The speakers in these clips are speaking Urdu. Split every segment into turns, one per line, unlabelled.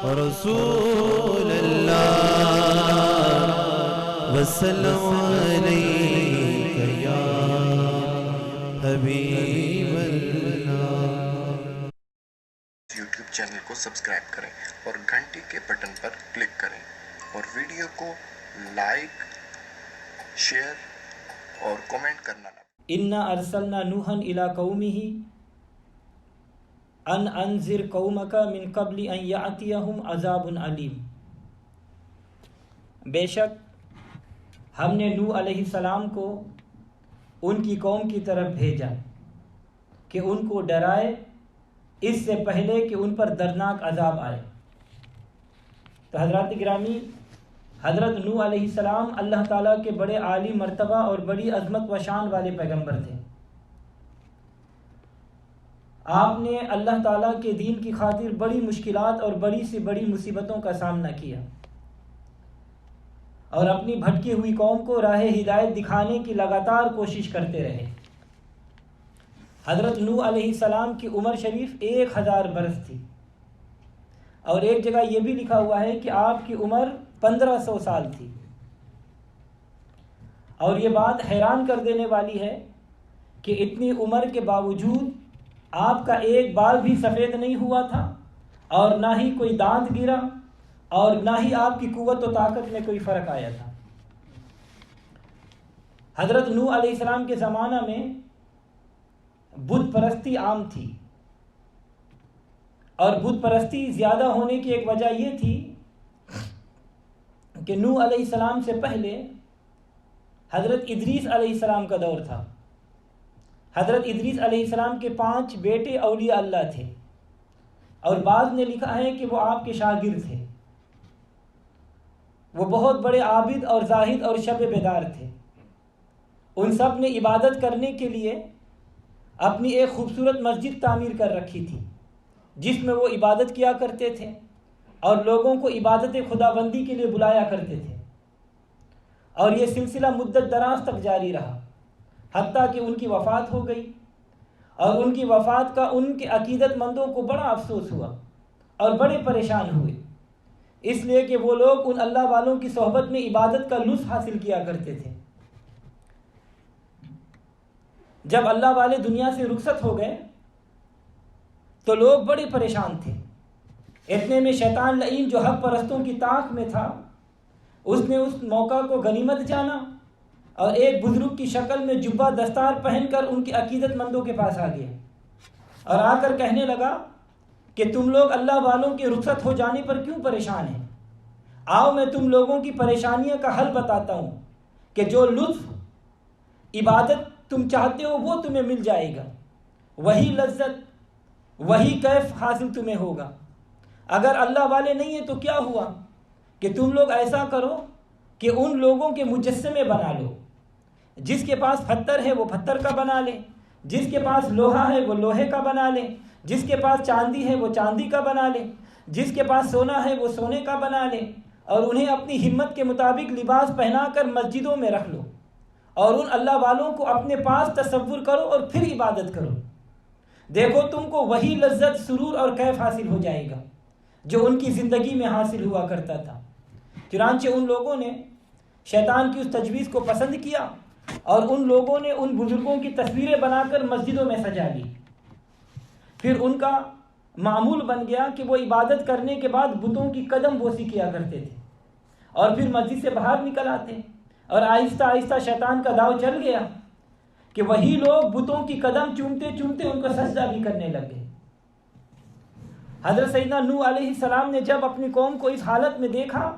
رسول اللہ وسلم علیک یا حبیب اللہ۔
یوٹیوب چینل کو سبسکرائب کریں اور گھنٹی کے بٹن پر کلک کریں اور ویڈیو کو لائک، شیئر اور کومنٹ کرنا نہ۔
انا ارسلنا نوحا الی قومہ ان انذر قومک من قبل ان یأتیہم عذاب علیم۔ بے شک ہم نے نوح علیہ السلام کو ان کی قوم کی طرف بھیجا کہ ان کو ڈرائے اس سے پہلے کہ ان پر دردناک عذاب آئے۔ تو حضرات گرامی، حضرت نوح علیہ السلام اللہ تعالیٰ کے بڑے عالی مرتبہ اور بڑی عظمت و شان والے پیغمبر تھے۔ آپ نے اللہ تعالیٰ کے دین کی خاطر بڑی مشکلات اور بڑی سے بڑی مصیبتوں کا سامنا کیا اور اپنی بھٹکی ہوئی قوم کو راہ ہدایت دکھانے کی لگاتار کوشش کرتے رہے۔ حضرت نوح علیہ السلام کی عمر شریف 1000 برس تھی، اور ایک جگہ یہ بھی لکھا ہوا ہے کہ آپ کی عمر 1500 سال تھی۔ اور یہ بات حیران کر دینے والی ہے کہ اتنی عمر کے باوجود آپ کا ایک بال بھی سفید نہیں ہوا تھا، اور نہ ہی کوئی دانت گرا، اور نہ ہی آپ کی قوت و طاقت میں کوئی فرق آیا تھا۔ حضرت نوح علیہ السلام کے زمانہ میں بت پرستی عام تھی، اور بت پرستی زیادہ ہونے کی ایک وجہ یہ تھی کہ نوح علیہ السلام سے پہلے حضرت ادریس علیہ السلام کا دور تھا۔ حضرت ادریس علیہ السلام کے 5 بیٹے اولیاء اللہ تھے، اور بعض نے لکھا ہے کہ وہ آپ کے شاگرد تھے۔ وہ بہت بڑے عابد اور زاہد اور شب بیدار تھے۔ ان سب نے عبادت کرنے کے لیے اپنی ایک خوبصورت مسجد تعمیر کر رکھی تھی، جس میں وہ عبادت کیا کرتے تھے اور لوگوں کو عبادت خدا بندی کے لیے بلایا کرتے تھے۔ اور یہ سلسلہ مدت دراز تک جاری رہا، حتیٰ کہ ان کی وفات ہو گئی، اور ان کی وفات کا ان کے عقیدت مندوں کو بڑا افسوس ہوا اور بڑے پریشان ہوئے، اس لیے کہ وہ لوگ ان اللہ والوں کی صحبت میں عبادت کا لطف حاصل کیا کرتے تھے۔ جب اللہ والے دنیا سے رخصت ہو گئے تو لوگ بڑے پریشان تھے۔ اتنے میں شیطان لعین جو حق پرستوں کی طاق میں تھا، اس نے اس موقع کو غنیمت جانا اور ایک بزرگ کی شکل میں جبہ دستار پہن کر ان کے عقیدت مندوں کے پاس آ گیا اور آ کر کہنے لگا کہ تم لوگ اللہ والوں کے رخصت ہو جانے پر کیوں پریشان ہیں؟ آؤ میں تم لوگوں کی پریشانیوں کا حل بتاتا ہوں کہ جو لطف عبادت تم چاہتے ہو وہ تمہیں مل جائے گا، وہی لذت وہی کیف حاصل تمہیں ہوگا۔ اگر اللہ والے نہیں ہیں تو کیا ہوا کہ تم لوگ ایسا کرو کہ ان لوگوں کے مجسمے بنا لو، جس کے پاس پتھر ہے وہ پتھر کا بنا لے، جس کے پاس لوہا ہے وہ لوہے کا بنا لے، جس کے پاس چاندی ہے وہ چاندی کا بنا لے، جس کے پاس سونا ہے وہ سونے کا بنا لے، اور انہیں اپنی ہمت کے مطابق لباس پہنا کر مسجدوں میں رکھ لو، اور ان اللہ والوں کو اپنے پاس تصور کرو اور پھر عبادت کرو۔ دیکھو تم کو وہی لذت، سرور اور کیف حاصل ہو جائے گا جو ان کی زندگی میں حاصل ہوا کرتا تھا۔ چنانچہ ان لوگوں نے شیطان کی اس تجویز کو پسند کیا، اور ان لوگوں نے ان بزرگوں کی تصویریں بنا کر مسجدوں میں سجا لی۔ پھر ان کا معمول بن گیا کہ وہ عبادت کرنے کے بعد بتوں کی قدم بوسی کیا کرتے تھے، اور پھر مسجد سے باہر نکل آتے، اور آہستہ آہستہ شیطان کا داؤ چل گیا کہ وہی لوگ بتوں کی قدم چومتے چومتے ان کو سجدہ بھی کرنے لگ گئے۔ حضرت سیدنا نوح علیہ السلام نے جب اپنی قوم کو اس حالت میں دیکھا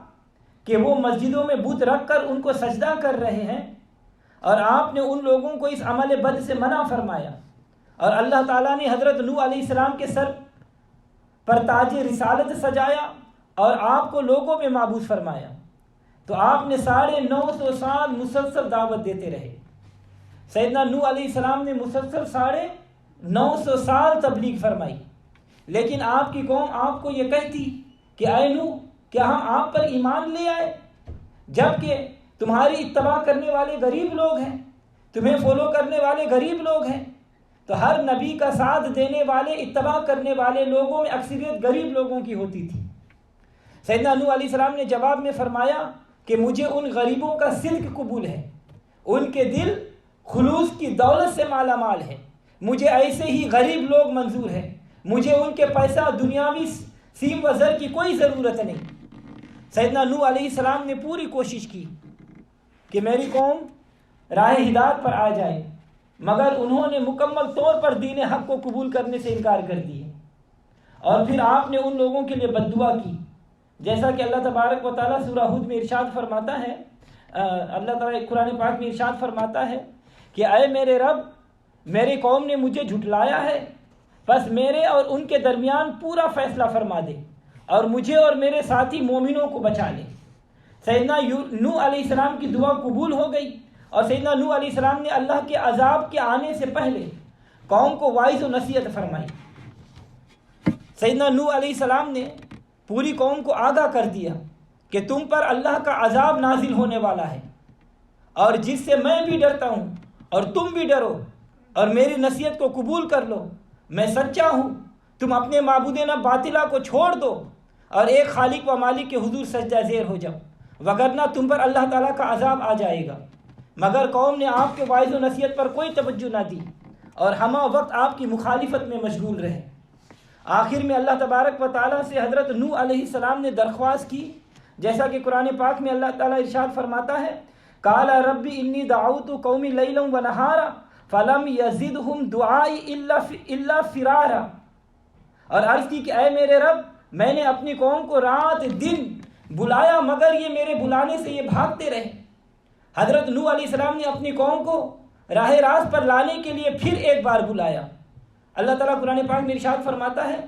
کہ وہ مسجدوں میں بت رکھ کر ان کو سجدہ کر رہے ہیں، اور آپ نے ان لوگوں کو اس عمل بد سے منع فرمایا، اور اللہ تعالیٰ نے حضرت نوح علیہ السلام کے سر پر تاج رسالت سجایا اور آپ کو لوگوں میں معبود فرمایا، تو آپ نے 950 سال مسلسل دعوت دیتے رہے۔ سیدنا نوح علیہ السلام نے مسلسل 950 سال تبلیغ فرمائی، لیکن آپ کی قوم آپ کو یہ کہتی کہ اے نوح، کیا ہم آپ پر ایمان لے آئے؟ جبکہ تمہاری اتباع کرنے والے غریب لوگ ہیں، تمہیں فالو کرنے والے غریب لوگ ہیں۔ تو ہر نبی کا ساتھ دینے والے، اتباع کرنے والے لوگوں میں اکثریت غریب لوگوں کی ہوتی تھی، سیدنا نوح علیہ السلام نے جواب میں فرمایا کہ مجھے ان غریبوں کا صدق قبول ہے، ان کے دل خلوص کی دولت سے مالا مال ہے، مجھے ایسے ہی غریب لوگ منظور ہیں، مجھے ان کے پیسہ دنیاوی سیم و زر کی کوئی ضرورت نہیں۔ سیدنا نوح علیہ السلام نے پوری کوشش کی کہ میری قوم راہ ہدایت پر آ جائے، مگر انہوں نے مکمل طور پر دین حق کو قبول کرنے سے انکار کر دیا۔ اور پھر آپ نے ان لوگوں کے لیے بد دعا کی، جیسا کہ اللہ تبارک و تعالیٰ سورہ ہود میں ارشاد فرماتا ہے، اللہ تعالیٰ قرآن پاک میں ارشاد فرماتا ہے کہ اے میرے رب، میری قوم نے مجھے جھٹلایا ہے، بس میرے اور ان کے درمیان پورا فیصلہ فرما دے اور مجھے اور میرے ساتھی مومنوں کو بچا لے۔ سیدنا نوح علیہ السلام کی دعا قبول ہو گئی، اور سیدنا نوح علیہ السلام نے اللہ کے عذاب کے آنے سے پہلے قوم کو واعظ و نصیحت فرمائی۔ سیدنا نوح علیہ السلام نے پوری قوم کو آگاہ کر دیا کہ تم پر اللہ کا عذاب نازل ہونے والا ہے، اور جس سے میں بھی ڈرتا ہوں اور تم بھی ڈرو اور میری نصیحت کو قبول کر لو، میں سچا ہوں، تم اپنے معبودین باطلہ کو چھوڑ دو اور ایک خالق و مالک کے حضور سجدہ زیر ہو جاؤ، وگرنہ تم پر اللہ تعالیٰ کا عذاب آ جائے گا۔ مگر قوم نے آپ کے واعظ و نصیحت پر کوئی توجہ نہ دی اور ہمہ وقت آپ کی مخالفت میں مشغول رہے۔ آخر میں اللہ تبارک و تعالیٰ سے حضرت نوح علیہ السلام نے درخواست کی، جیسا کہ قرآن پاک میں اللہ تعالیٰ ارشاد فرماتا ہے، قال رب انی دعوت قومی لیلا و نہارا فلم یزدہم دعائی الا فرارا، اور عرض کی کہ اے میرے رب، میں نے اپنی قوم کو رات دن بلایا مگر یہ میرے بلانے سے یہ بھاگتے رہے۔ حضرت نوح علیہ السلام نے اپنی قوم کو راہ راست پر لانے کے لیے پھر ایک بار بلایا۔ اللہ تعالیٰ قرآن پاک میں ارشاد فرماتا ہے،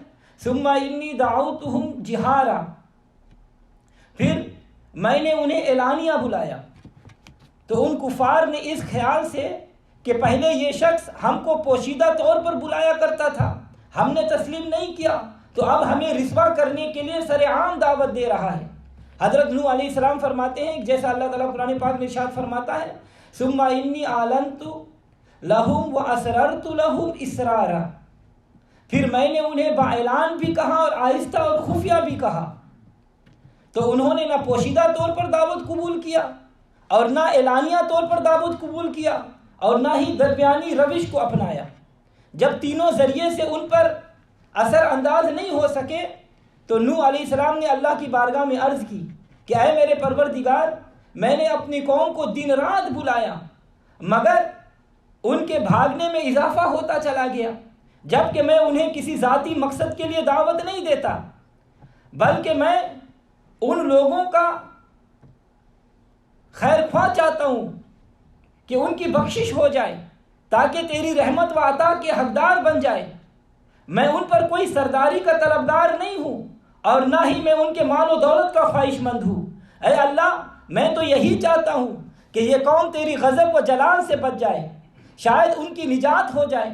ثم انی دعوتہم جہارا، پھر میں نے انہیں اعلانیہ بلایا۔ تو ان کفار نے اس خیال سے کہ پہلے یہ شخص ہم کو پوشیدہ طور پر بلایا کرتا تھا، ہم نے تسلیم نہیں کیا، تو اب ہمیں رسوا کرنے کے لیے سر عام دعوت دے رہا ہے۔ حضرت نوح علیہ السلام فرماتے ہیں، جیسا اللہ تعالیٰ قرآن پاک میں ارشاد فرماتا ہے، ثم انی اعلنت لہم واسررت لہم اسرارا، پھر میں نے انہیں باعلان بھی کہا اور آہستہ اور خفیہ بھی کہا۔ تو انہوں نے نہ پوشیدہ طور پر دعوت قبول کیا اور نہ اعلانیہ طور پر دعوت قبول کیا اور نہ ہی درمیانی روش کو اپنایا۔ جب تینوں ذریعے سے ان پر اثر انداز نہیں ہو سکے تو نوح علیہ السلام نے اللہ کی بارگاہ میں عرض کی کہ اے میرے پروردگار، میں نے اپنی قوم کو دن رات بلایا مگر ان کے بھاگنے میں اضافہ ہوتا چلا گیا، جبکہ میں انہیں کسی ذاتی مقصد کے لیے دعوت نہیں دیتا، بلکہ میں ان لوگوں کا خیر خواہ چاہتا ہوں کہ ان کی بخشش ہو جائے تاکہ تیری رحمت و عطا کے حقدار بن جائے۔ میں ان پر کوئی سرداری کا طلبدار نہیں ہوں اور نہ ہی میں ان کے مال و دولت کا خواہش مند ہوں۔ اے اللہ، میں تو یہی چاہتا ہوں کہ یہ قوم تیری غضب و جلال سے بچ جائے، شاید ان کی نجات ہو جائے،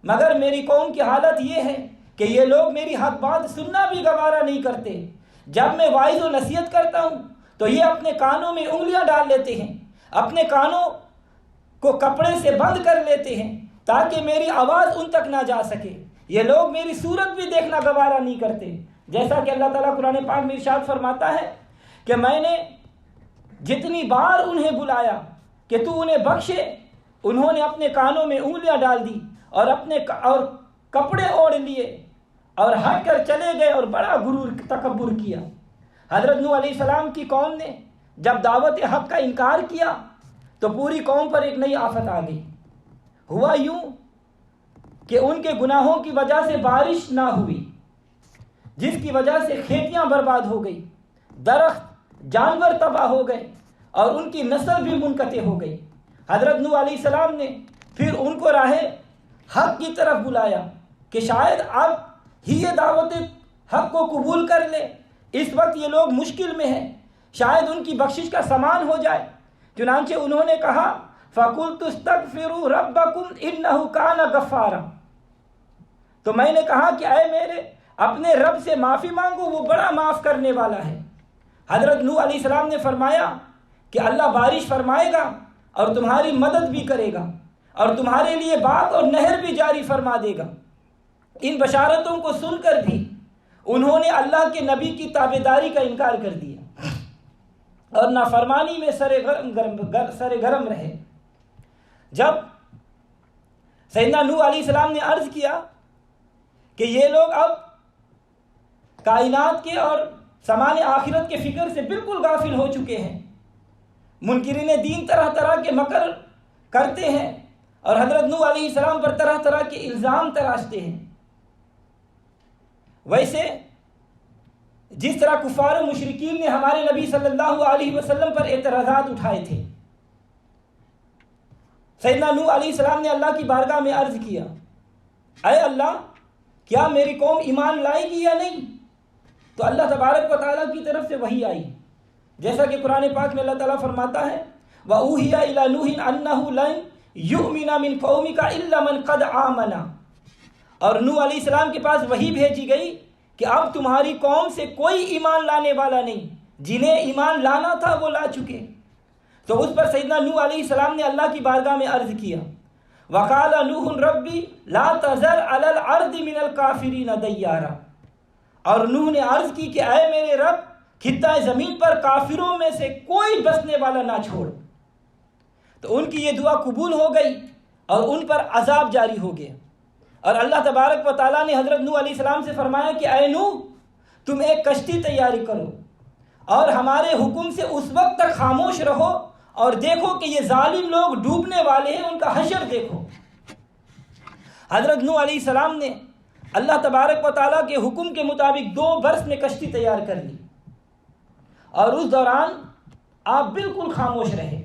مگر میری قوم کی حالت یہ ہے کہ یہ لوگ میری حق بات سننا بھی گوارا نہیں کرتے۔ جب میں واعظ و نصیحت کرتا ہوں تو یہ اپنے کانوں میں انگلیاں ڈال لیتے ہیں، اپنے کانوں کو کپڑے سے بند کر لیتے ہیں تاکہ میری آواز ان تک نہ جا سکے۔ یہ لوگ میری صورت بھی دیکھنا گوارا نہیں کرتے، جیسا کہ اللہ تعالیٰ قرآن پاک میں ارشاد فرماتا ہے کہ میں نے جتنی بار انہیں بلایا کہ تو انہیں بخشے، انہوں نے اپنے کانوں میں انگلیاں ڈال دی اور کپڑے اوڑھ لیے اور ہٹ کر چلے گئے اور بڑا غرور تکبر کیا۔ حضرت نوح علیہ السلام کی قوم نے جب دعوت حق کا انکار کیا تو پوری قوم پر ایک نئی آفت آ گئی۔ ہوا یوں کہ ان کے گناہوں کی وجہ سے بارش نہ ہوئی، جس کی وجہ سے کھیتیاں برباد ہو گئی، درخت جانور تباہ ہو گئے اور ان کی نسل بھی منقطع ہو گئی۔ حضرت نوح علیہ السلام نے پھر ان کو راہ حق کی طرف بلایا کہ شاید اب ہی یہ دعوت حق کو قبول کر لے، اس وقت یہ لوگ مشکل میں ہیں، شاید ان کی بخشش کا سامان ہو جائے۔ چنانچہ انہوں نے کہا فَقُلْتُ اسْتَغْفِرُوا رَبَّكُمْ إِنَّهُ كَانَ غَفَّارًا، تو میں نے کہا کہ اے میرے اپنے رب سے معافی مانگو، وہ بڑا معاف کرنے والا ہے۔ حضرت نوح علیہ السلام نے فرمایا کہ اللہ بارش فرمائے گا اور تمہاری مدد بھی کرے گا اور تمہارے لیے باغ اور نہر بھی جاری فرما دے گا۔ ان بشارتوں کو سن کر بھی انہوں نے اللہ کے نبی کی تابعداری کا انکار کر دیا اور نافرمانی میں سرگرم رہے۔ جب سیدنا نوح علیہ السلام نے عرض کیا کہ یہ لوگ اب کائنات کے اور سامان آخرت کے فکر سے بالکل غافل ہو چکے ہیں، منکرین دین طرح طرح کے مکر کرتے ہیں اور حضرت نوح علیہ السلام پر طرح طرح کے الزام تراشتے ہیں، ویسے جس طرح کفار و مشرکین نے ہمارے نبی صلی اللہ علیہ وسلم پر اعتراضات اٹھائے تھے، سیدنا نوح علیہ السلام نے اللہ کی بارگاہ میں عرض کیا، اے اللہ کیا میری قوم ایمان لائے گی یا نہیں؟ تو اللہ تبارک و تعالیٰ کی طرف سے وحی آئی، جیسا کہ قرآن پاک میں اللہ تعالیٰ فرماتا ہے وَأُوحِيَ إِلَى نُوحٍ أَنَّهُ لَن يُؤْمِنَ مِن قَوْمِكَ إِلَّا مَن قَدْ آمَنَ، اور نوح علیہ السلام کے پاس وحی بھیجی گئی کہ اب تمہاری قوم سے کوئی ایمان لانے والا نہیں، جنہیں ایمان لانا تھا وہ لا چکے۔ تو اس پر سیدنا نوح علیہ السلام نے اللہ کی بارگاہ میں عرض کیا وَقَالَ نُوحٌ رَبِّ لَا تَذَرْ عَلَى الْأَرْضِ مِنَ الْكَافِرِينَ دَيَّارًا، اور نوح نے عرض کی کہ اے میرے رب خطہ زمین پر کافروں میں سے کوئی بسنے والا نہ چھوڑ۔ تو ان کی یہ دعا قبول ہو گئی اور ان پر عذاب جاری ہو گیا، اور اللہ تبارک و تعالیٰ نے حضرت نوح علیہ السلام سے فرمایا کہ اے نوح تم ایک کشتی تیاری کرو اور ہمارے حکم سے اس وقت تک خاموش رہو اور دیکھو کہ یہ ظالم لوگ ڈوبنے والے ہیں، ان کا حشر دیکھو۔ حضرت نوح علیہ السلام نے اللہ تبارک و تعالیٰ کے حکم کے مطابق 2 برس میں کشتی تیار کر لی، اور اس دوران آپ بالکل خاموش رہے،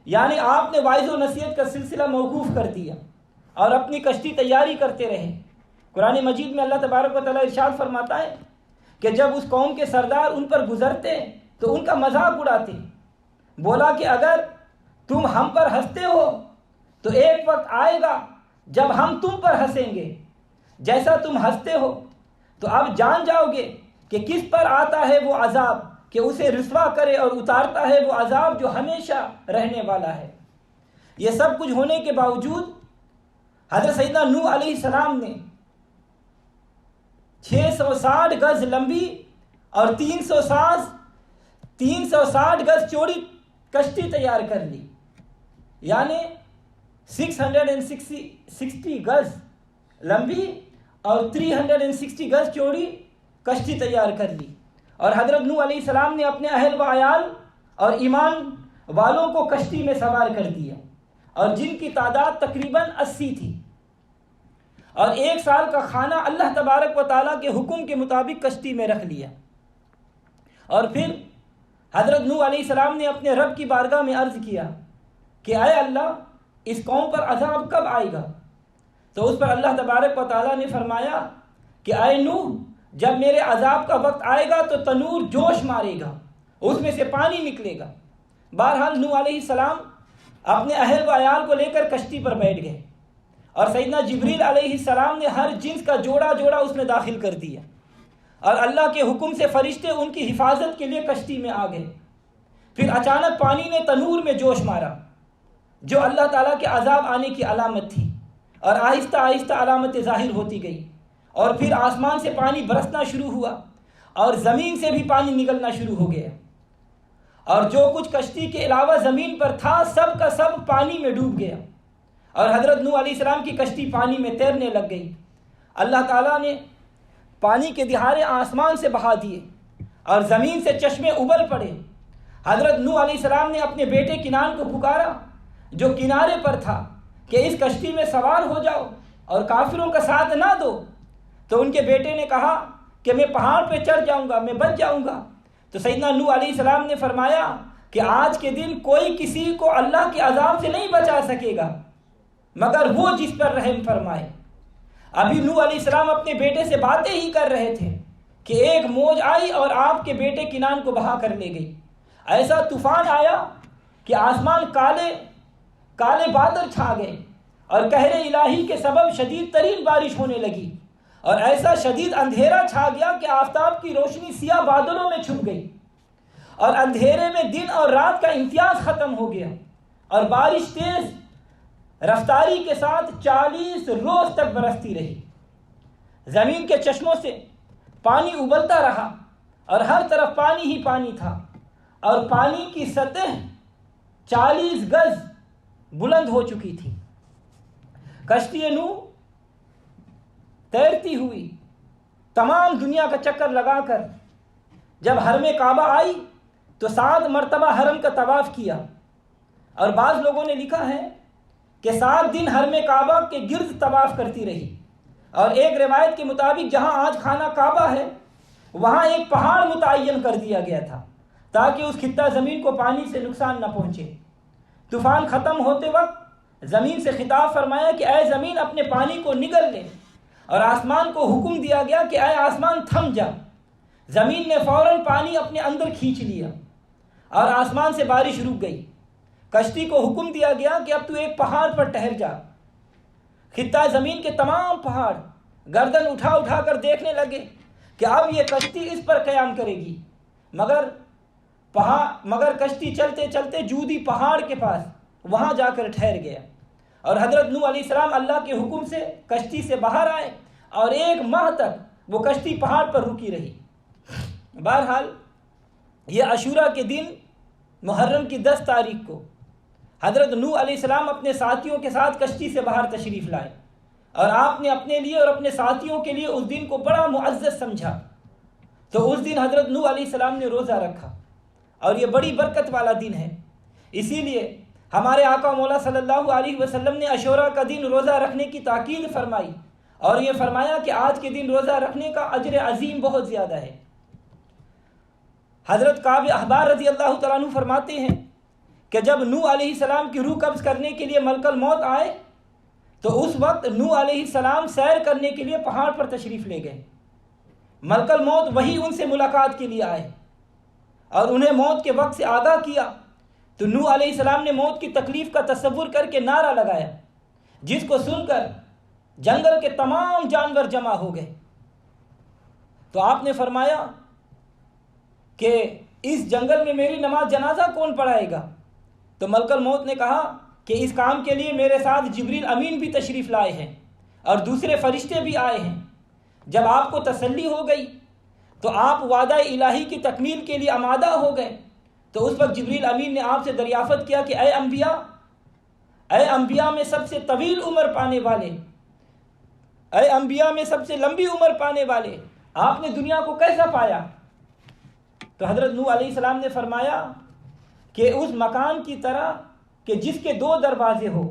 یعنی آپ نے واعظ و نصیحت کا سلسلہ موقوف کر دیا اور اپنی کشتی تیاری کرتے رہے۔ قرآن مجید میں اللہ تبارک و تعالیٰ ارشاد فرماتا ہے کہ جب اس قوم کے سردار ان پر گزرتے تو ان کا مذاق اڑاتے، بولا کہ اگر تم ہم پر ہنستے ہو تو ایک وقت آئے گا جب ہم تم پر ہنسیں گے، جیسا تم ہنستے ہو تو اب جان جاؤ گے کہ کس پر آتا ہے وہ عذاب کہ اسے رسوا کرے اور اتارتا ہے وہ عذاب جو ہمیشہ رہنے والا ہے۔ یہ سب کچھ ہونے کے باوجود حضرت سیدنا نوح علیہ السلام نے 660 گز لمبی اور 360 گز چوڑی کشتی تیار کر لی، یعنی 660 گز لمبی اور 360 گز چوڑی کشتی تیار کر لی، اور حضرت نوح علیہ السلام نے اپنے اہل و عیال اور ایمان والوں کو کشتی میں سوار کر دیا، اور جن کی تعداد تقریباً 80 تھی، اور 1 سال کا کھانا اللہ تبارک و تعالیٰ کے حکم کے مطابق کشتی میں رکھ لیا۔ اور پھر حضرت نوح علیہ السلام نے اپنے رب کی بارگاہ میں عرض کیا کہ اے اللہ اس قوم پر عذاب کب آئے گا؟ تو اس پر اللہ تبارک و تعالیٰ نے فرمایا کہ اے نوح جب میرے عذاب کا وقت آئے گا تو تنور جوش مارے گا، اس میں سے پانی نکلے گا۔ بہرحال نوح علیہ السلام اپنے اہل و عیال کو لے کر کشتی پر بیٹھ گئے، اور سیدنا جبریل علیہ السلام نے ہر جنس کا جوڑا اس میں داخل کر دیا، اور اللہ کے حکم سے فرشتے ان کی حفاظت کے لیے کشتی میں آ گئے۔ پھر اچانک پانی نے تنور میں جوش مارا، جو اللہ تعالیٰ کے عذاب آنے کی علامت تھی، اور آہستہ آہستہ علامتیں ظاہر ہوتی گئی، اور پھر آسمان سے پانی برسنا شروع ہوا اور زمین سے بھی پانی نکلنا شروع ہو گیا، اور جو کچھ کشتی کے علاوہ زمین پر تھا سب کا سب پانی میں ڈوب گیا، اور حضرت نوح علیہ السلام کی کشتی پانی میں تیرنے لگ گئی۔ اللہ تعالیٰ نے پانی کے دہاڑے آسمان سے بہا دیے اور زمین سے چشمے ابل پڑے۔ حضرت نوح علیہ السلام نے اپنے بیٹے کنان کو پکارا جو کنارے پر تھا کہ اس کشتی میں سوار ہو جاؤ اور کافروں کا ساتھ نہ دو، تو ان کے بیٹے نے کہا کہ میں پہاڑ پہ چڑھ جاؤں گا، میں بچ جاؤں گا۔ تو سیدنا نوح علیہ السلام نے فرمایا کہ آج کے دن کوئی کسی کو اللہ کے عذاب سے نہیں بچا سکے گا مگر وہ جس پر رحم فرمائے۔ ابھی نوح علیہ السلام اپنے بیٹے سے باتیں ہی کر رہے تھے کہ ایک موج آئی اور آپ کے بیٹے کنان کو بہا کر لے گئی۔ ایسا طوفان آیا کہ آسمان کالے بادل چھا گئے، اور قہر الہی کے سبب شدید ترین بارش ہونے لگی، اور ایسا شدید اندھیرا چھا گیا کہ آفتاب کی روشنی سیاہ بادلوں میں چھپ گئی، اور اندھیرے میں دن اور رات کا امتیاز ختم ہو گیا، اور بارش تیز رفتاری کے ساتھ 40 روز تک برستی رہی۔ زمین کے چشموں سے پانی ابلتا رہا اور ہر طرف پانی ہی پانی تھا، اور پانی کی سطح 40 گز بلند ہو چکی تھی۔ کشتی نوح تیرتی ہوئی تمام دنیا کا چکر لگا کر جب حرم کعبہ آئی تو 7 مرتبہ حرم کا طواف کیا، اور بعض لوگوں نے لکھا ہے کہ 7 دن حرم کعبہ کے گرد طواف کرتی رہی، اور ایک روایت کے مطابق جہاں آج خانہ کعبہ ہے وہاں ایک پہاڑ متعین کر دیا گیا تھا تاکہ اس خطہ زمین کو پانی سے نقصان نہ پہنچے۔ طوفان ختم ہوتے وقت زمین سے خطاب فرمایا کہ اے زمین اپنے پانی کو نگل لے، اور آسمان کو حکم دیا گیا کہ اے آسمان تھم جا۔ زمین نے فوراً پانی اپنے اندر کھینچ لیا اور آسمان سے بارش رک گئی۔ کشتی کو حکم دیا گیا کہ اب تو ایک پہاڑ پر ٹھہر جا۔ خطہ زمین کے تمام پہاڑ گردن اٹھا اٹھا کر دیکھنے لگے کہ اب یہ کشتی اس پر قیام کرے گی، مگر کشتی چلتے چلتے جودی پہاڑ کے پاس وہاں جا کر ٹھہر گیا، اور حضرت نوح علیہ السلام اللہ کے حکم سے کشتی سے باہر آئے، اور 1 ماہ تک وہ کشتی پہاڑ پر رکی رہی۔ بہرحال یہ عاشوراء کے دن محرم کی 10 تاریخ کو حضرت نوح علیہ السلام اپنے ساتھیوں کے ساتھ کشتی سے باہر تشریف لائے، اور آپ نے اپنے لیے اور اپنے ساتھیوں کے لیے اس دن کو بڑا معزز سمجھا، تو اس دن حضرت نوح علیہ السلام نے روزہ رکھا، اور یہ بڑی برکت والا دن ہے۔ اسی لیے ہمارے آقا مولا صلی اللہ علیہ وسلم نے عاشوراء کا دن روزہ رکھنے کی تاکید فرمائی، اور یہ فرمایا کہ آج کے دن روزہ رکھنے کا اجر عظیم بہت زیادہ ہے۔ حضرت کعب احبار رضی اللہ تعالیٰ عنہ فرماتے ہیں کہ جب نوح علیہ السلام کی روح قبض کرنے کے لیے ملک الموت آئے تو اس وقت نوح علیہ السلام سیر کرنے کے لیے پہاڑ پر تشریف لے گئے۔ ملک الموت وہی ان سے ملاقات کے لیے آئے اور انہیں موت کے وقت سے آگاہ کیا، تو نوح علیہ السلام نے موت کی تکلیف کا تصور کر کے نعرہ لگایا، جس کو سن کر جنگل کے تمام جانور جمع ہو گئے۔ تو آپ نے فرمایا کہ اس جنگل میں میری نماز جنازہ کون پڑھائے گا؟ تو ملک الموت نے کہا کہ اس کام کے لیے میرے ساتھ جبریل امین بھی تشریف لائے ہیں اور دوسرے فرشتے بھی آئے ہیں۔ جب آپ کو تسلی ہو گئی تو آپ وعدہ الہی کی تکمیل کے لیے آمادہ ہو گئے، تو اس وقت جبریل امین نے آپ سے دریافت کیا کہ اے انبیاء میں سب سے طویل عمر پانے والے، اے انبیاء میں سب سے لمبی عمر پانے والے، آپ نے دنیا کو کیسا پایا؟ تو حضرت نوح علیہ السلام نے فرمایا کہ اس مکان کی طرح کہ جس کے 2 دروازے ہو،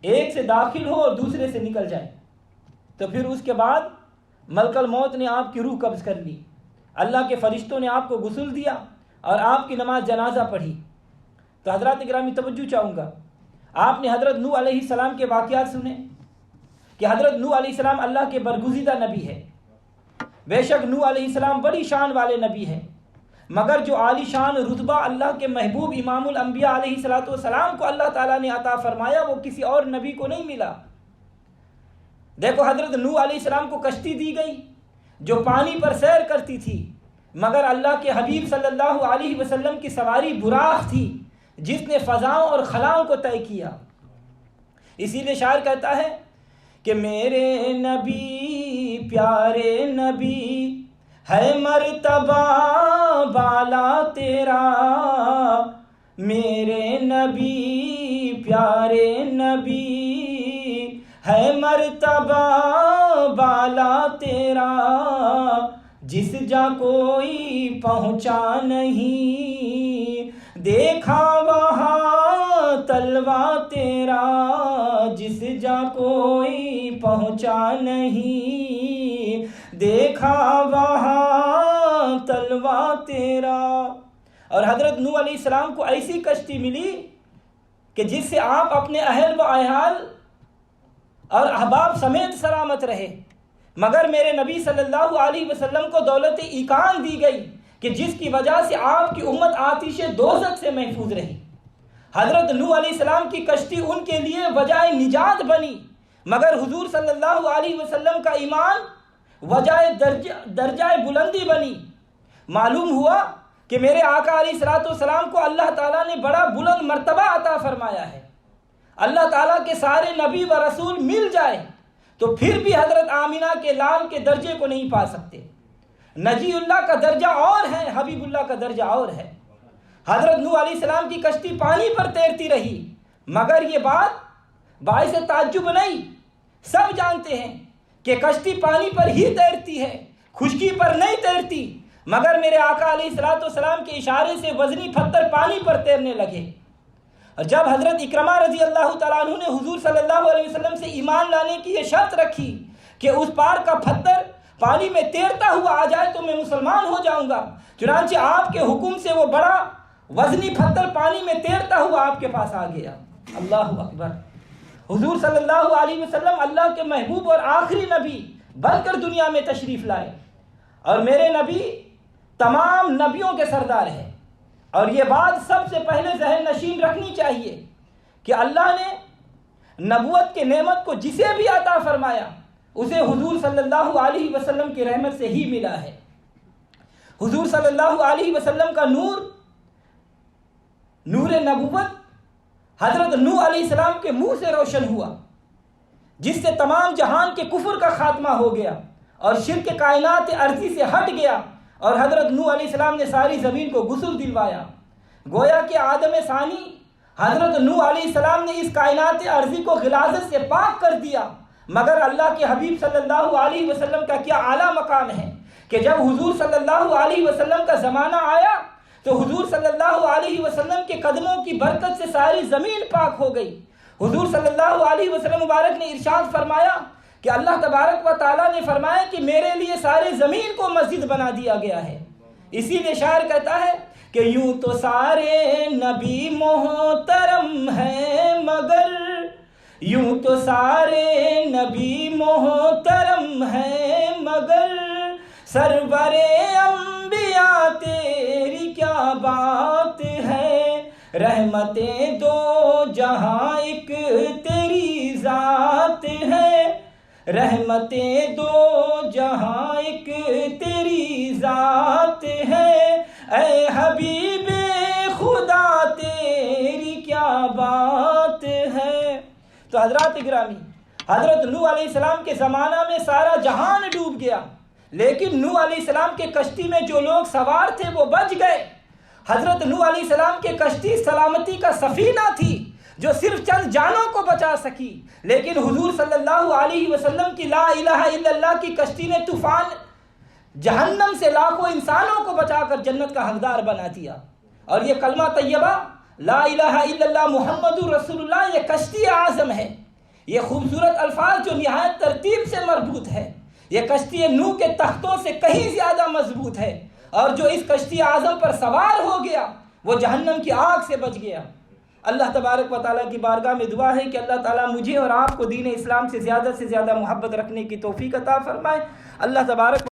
ایک سے داخل ہو اور دوسرے سے نکل جائے۔ تو پھر اس کے بعد ملک الموت نے آپ کی روح قبض کر لی، اللہ کے فرشتوں نے آپ کو غسل دیا اور آپ کی نماز جنازہ پڑھی۔ تو حضرات گرامی توجہ چاہوں گا، آپ نے حضرت نوح علیہ السلام کے واقعات سنے کہ حضرت نوح علیہ السلام اللہ کے برگزیدہ نبی ہے۔ بے شک نوح علیہ السلام بڑی شان والے نبی ہیں، مگر جو عالی شان رتبہ اللہ کے محبوب امام الانبیاء علیہ السلام کو اللہ تعالیٰ نے عطا فرمایا وہ کسی اور نبی کو نہیں ملا۔ دیکھو حضرت نوح علیہ السلام کو کشتی دی گئی جو پانی پر سیر کرتی تھی، مگر اللہ کے حبیب صلی اللہ علیہ وسلم کی سواری براق تھی جس نے فضاؤں اور خلاؤں کو طے کیا۔ اسی لیے شاعر کہتا ہے کہ میرے نبی پیارے نبی ہے مرتبہ بالا تیرا، میرے نبی پیارے نبی ہے مرتبہ بالا تیرا، جس جا کوئی پہنچا نہیں دیکھا وہاں تلوا تیرا، جس جا کوئی پہنچا نہیں دیکھا وہاں تلوا تیرا۔ اور حضرت نوح علیہ السلام کو ایسی کشتی ملی کہ جس سے آپ اپنے اہل و عیال اور احباب سمیت سلامت رہے، مگر میرے نبی صلی اللہ علیہ وسلم کو دولت ایقان دی گئی کہ جس کی وجہ سے آپ کی امت آتش دوزخ سے محفوظ رہی۔ حضرت نوح علیہ السلام کی کشتی ان کے لیے وجہ نجات بنی، مگر حضور صلی اللہ علیہ وسلم کا ایمان وجہ درجہ بلندی بنی۔ معلوم ہوا کہ میرے آقا علیہ السلام کو اللہ تعالیٰ نے بڑا بلند مرتبہ عطا فرمایا ہے۔ اللہ تعالیٰ کے سارے نبی و رسول مل جائے تو پھر بھی حضرت آمینہ کے لال کے درجے کو نہیں پا سکتے۔ نجی اللہ کا درجہ اور ہے، حبیب اللہ کا درجہ اور ہے۔ حضرت نوح علیہ السلام کی کشتی پانی پر تیرتی رہی، مگر یہ بات باعث تعجب نہیں، سب جانتے ہیں کہ کشتی پانی پر ہی تیرتی ہے، خشکی پر نہیں تیرتی، مگر میرے آقا علیہ السلام کے اشارے سے وزنی پتھر پانی پر تیرنے لگے۔ اور جب حضرت اکرمہ رضی اللہ تعالیٰ عنہ نے حضور صلی اللہ علیہ وسلم سے ایمان لانے کی یہ شرط رکھی کہ اس پار کا پتھر پانی میں تیرتا ہوا آ جائے تو میں مسلمان ہو جاؤں گا، چنانچہ آپ کے حکم سے وہ بڑا وزنی پتھر پانی میں تیرتا ہوا آپ کے پاس آ گیا۔ اللہ اکبر۔ حضور صلی اللہ علیہ وسلم اللہ کے محبوب اور آخری نبی بن کر دنیا میں تشریف لائے، اور میرے نبی تمام نبیوں کے سردار ہیں۔ اور یہ بات سب سے پہلے ذہن نشین رکھنی چاہیے کہ اللہ نے نبوت کے نعمت کو جسے بھی عطا فرمایا اسے حضور صلی اللہ علیہ وسلم کی رحمت سے ہی ملا ہے۔ حضور صلی اللہ علیہ وسلم کا نور نبوت حضرت نوح علیہ السلام کے منہ سے روشن ہوا، جس سے تمام جہان کے کفر کا خاتمہ ہو گیا اور شرک کائنات ارضی سے ہٹ گیا، اور حضرت نوح علیہ السلام نے ساری زمین کو غسل دلوایا۔ گویا کہ آدم ثانی حضرت نوح علیہ السلام نے اس کائنات ارضی کو غلاظت سے پاک کر دیا، مگر اللہ کے حبیب صلی اللہ علیہ وسلم کا کیا اعلیٰ مقام ہے کہ جب حضور صلی اللہ علیہ وسلم کا زمانہ آیا تو حضور صلی اللہ علیہ وسلم کے قدموں کی برکت سے ساری زمین پاک ہو گئی۔ حضور صلی اللہ علیہ وسلم مبارک نے ارشاد فرمایا کہ اللہ تبارک و تعالیٰ نے فرمایا کہ میرے لیے سارے زمین کو مسجد بنا دیا گیا ہے۔ اسی لیے شاعر کہتا ہے کہ یوں تو سارے نبی محترم ہیں مگر، یوں تو سارے نبی محترم ہیں مگر، سرور انبیاء تیری کیا بات ہے، رحمتیں دو جہاں ایک تیری ذات ہے، رحمتیں دو جہاں ایک تیری ذات ہے، اے حبیب خدا تیری کیا بات ہے۔ تو حضرات گرامی، حضرت نوح علیہ السلام کے زمانہ میں سارا جہان ڈوب گیا، لیکن نوح علیہ السلام کے کشتی میں جو لوگ سوار تھے وہ بچ گئے۔ حضرت نوح علیہ السلام کے کشتی سلامتی کا سفینہ تھی جو صرف چند جانوں کو بچا سکی، لیکن حضور صلی اللہ علیہ وسلم کی لا الہ الا اللہ کی کشتی نے طوفان جہنم سے لاکھوں انسانوں کو بچا کر جنت کا حقدار بنا دیا۔ اور یہ کلمہ طیبہ لا الہ الا اللہ محمد رسول اللہ یہ کشتی اعظم ہے، یہ خوبصورت الفاظ جو نہایت ترتیب سے مربوط ہے، یہ کشتی نوح کے تختوں سے کہیں زیادہ مضبوط ہے، اور جو اس کشتی اعظم پر سوار ہو گیا وہ جہنم کی آگ سے بچ گیا۔ اللہ تبارک و تعالیٰ کی بارگاہ میں دعا ہے کہ اللہ تعالیٰ مجھے اور آپ کو دین اسلام سے زیادہ محبت رکھنے کی توفیق عطا فرمائے۔ اللہ تبارک و